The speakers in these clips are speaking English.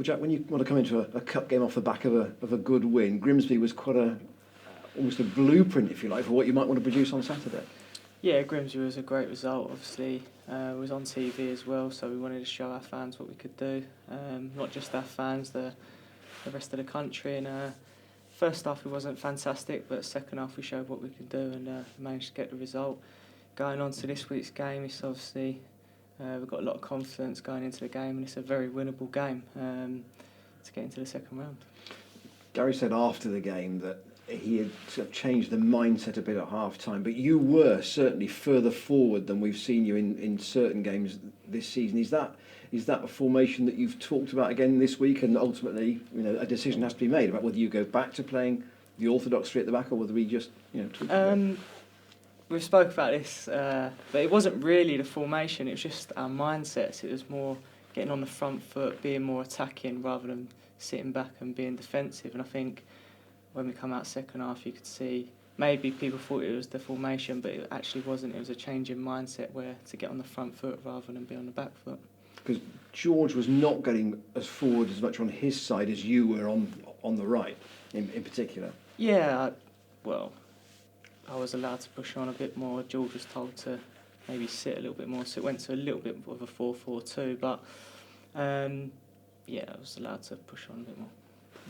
Well, Jack, when you want to come into a cup game off the back of a good win, Grimsby was quite almost a blueprint, if you like, for what you might want to produce on Saturday. Yeah, Grimsby was a great result, obviously. It was on TV as well, so we wanted to show our fans what we could do. Not just our fans, the rest of the country. And first half it wasn't fantastic, but second half we showed what we could do and managed to get the result. Going on to this week's game, it's obviously we've got a lot of confidence going into the game, and it's a very winnable game to get into the second round. Gary said after the game that he had sort of changed the mindset a bit at half-time, but you were certainly further forward than we've seen you in certain games this season. Is that a formation that you've talked about again this week, and ultimately, a decision has to be made about whether you go back to playing the orthodox three at the back or whether we just tweak it? We've spoke about this, but it wasn't really the formation, it was just our mindsets. It was more getting on the front foot, being more attacking rather than sitting back and being defensive. And I think when we come out second half, you could see maybe people thought it was the formation, but it actually wasn't. It was a change in mindset where to get on the front foot rather than be on the back foot. Because George was not getting as forward as much on his side as you were on the right, in particular. Yeah, I was allowed to push on a bit more. George was told to maybe sit a little bit more, so it went to a little bit of a 4-4-2. But I was allowed to push on a bit more.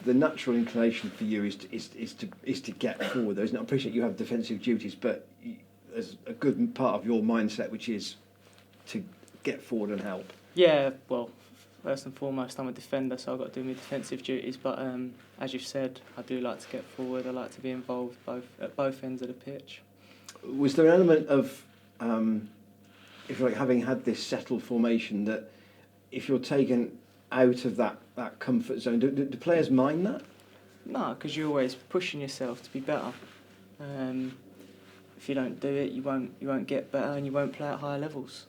The natural inclination for you is to get forward. Though, isn't it? I appreciate you have defensive duties, but there's a good part of your mindset which is to get forward and help. Yeah, well, first and foremost, I'm a defender, so I've got to do my defensive duties. But as you've said, I do like to get forward. I like to be involved at both ends of the pitch. Was there an element of, if you like, having had this settled formation, that if you're taken out of that comfort zone, do players mind that? No, because you're always pushing yourself to be better. If you don't do it, you won't get better, and you won't play at higher levels.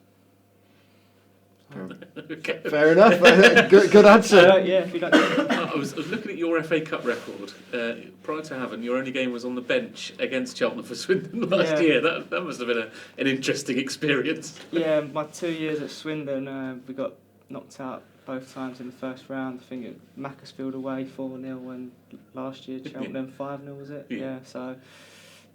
Fair enough. Good answer. Yeah, if you don't. I was looking at your FA Cup record. Prior to Havant, your only game was on the bench against Cheltenham for Swindon last year. That must have been an interesting experience. Yeah, my 2 years at Swindon, we got knocked out both times in the first round. I think at Macclesfield away 4-0, and last year Cheltenham 5-0 was it? Yeah. So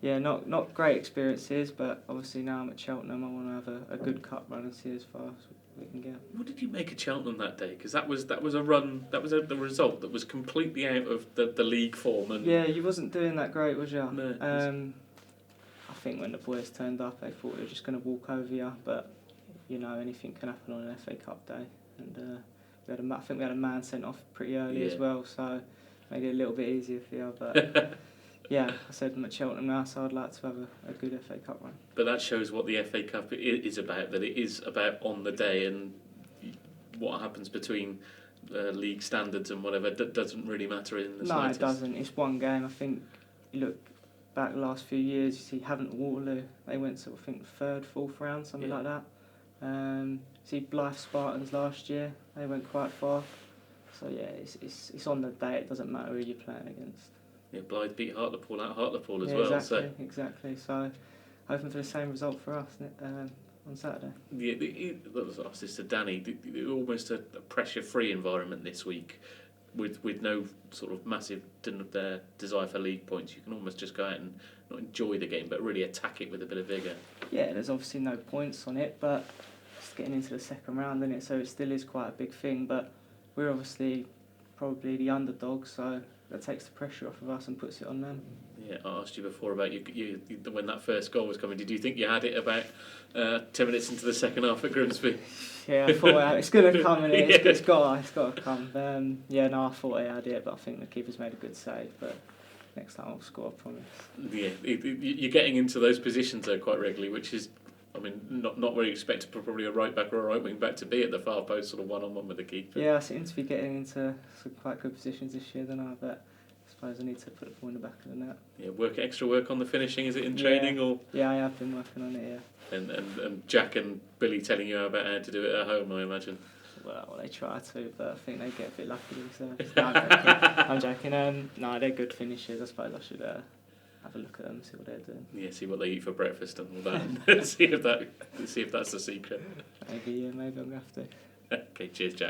yeah, not great experiences, but obviously now I'm at Cheltenham, I want to have a good cup run and see as far as we can get. What did you make of Cheltenham that day? Because that was a run, that was the result that was completely out of the league form. And yeah, you wasn't doing that great, was you? No. I think when the boys turned up, they thought they were just going to walk over you, but anything can happen on an FA Cup day. And I think we had a man sent off pretty early as well, so made it a little bit easier for you. But yeah, I said I'm at Cheltenham now, so I'd like to have a good FA Cup run. But that shows what the FA Cup is about, that it is about on the day, and what happens between league standards and whatever doesn't really matter in the slightest. No, it doesn't. It's one game. I think you look back the last few years, you see Havant Waterloo, they went to, I think, third, fourth round, something like that. See Blythe Spartans last year, they went quite far. So yeah, it's on the day, it doesn't matter who you're playing against. Yeah, Blythe beat Hartlepool at Hartlepool as well. Exactly. So hoping for the same result for us on Saturday. Yeah, that was asked this to Danny. Almost a pressure-free environment this week, with no sort of massive desire for league points. You can almost just go out and not enjoy the game, but really attack it with a bit of vigour. Yeah, there's obviously no points on it, but it's getting into the second round, isn't it? So it still is quite a big thing. But we're obviously probably the underdogs, so that takes the pressure off of us and puts it on them. Yeah, I asked you before about you when that first goal was coming. Did you think you had it about 10 minutes into the second half at Grimsby? Yeah, I thought it's going to come in it. It's got to come. I thought I had it, but I think the keeper's made a good save. But next time I'll score, I promise. Yeah, you're getting into those positions there quite regularly, which is, I mean, not where you expect probably a right back or a right wing back to be at the far post, sort of one-on-one with the keeper. Yeah, I seem to be getting into some quite good positions this year, don't I? But I suppose I need to put the ball in the back of the net. Yeah, extra work on the finishing, is it in training? Or? Yeah, I have been working on it, yeah. And Jack and Billy telling you about how to do it at home, I imagine? Well, they try to, but I think they get a bit lucky themselves. No, I'm joking. No, they're good finishers. I suppose I should have a look at them, see what they're doing. Yeah, see what they eat for breakfast and all that. see if that's the secret. Maybe I'm going to have to. Okay, cheers, Jack.